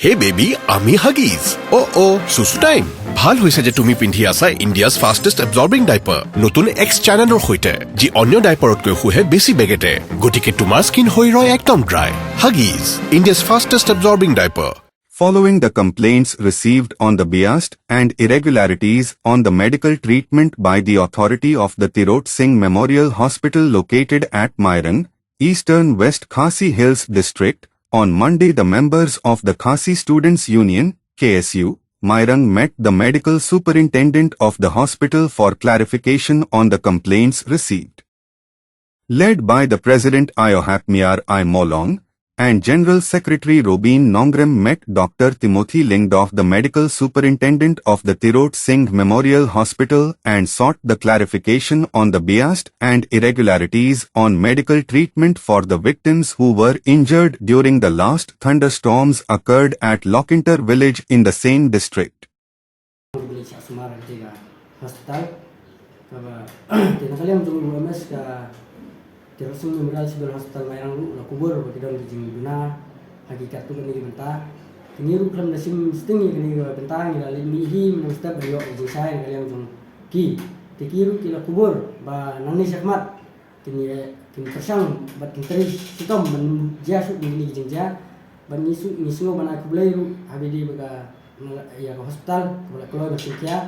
Hey baby, আমি Huggies সুসু time ভাল হৈছে যে তুমি পিন্ধি আছা ইণ্ডিয়াছ ফাষ্টেষ্ট এবজৰ্বিং ডাইপাৰ নতুন এক্স চ্যানেলৰ সৈতে যি অন্য ডাইপাৰতকৈ শুহে বেছি বেগেতে গতিকে তোমাৰ স্কিন হৈ ৰয় একদম dry Huggies India's fastest absorbing diaper Following the complaints received on the biased and irregularities on the medical treatment by the authority of the Tirot Sing Memorial Hospital located at Mairang, Eastern West Khasi Hills District, on Monday the members of the Khasi Students Union, KSU, Mairang met the medical superintendent of the hospital for clarification on the complaints received. Led by the President Mairang I Molong, and General Secretary Robin Nongrem met Dr. Timothy Lingdorf, the medical superintendent of the Tirot Sing Memorial Hospital, and sought the clarification on the biased and irregularities on medical treatment for the victims who were injured during the last thunderstorms occurred at Lokinter village in the same district. Tirot Sing Memorial Hospital Mairang lu kubur bagi don bijing guna hakikat tu kini bentah kini ru kelam dasim stingi kini bentah ni la lihi mustaq beliau bijing saya kalian jong ki ru kila kubur ba nani sakmat kini tersang bat kini sitom ban jasu di bijing ja ban nisu bana kublai ru habidi baga ya hospital boleh keluar bersekia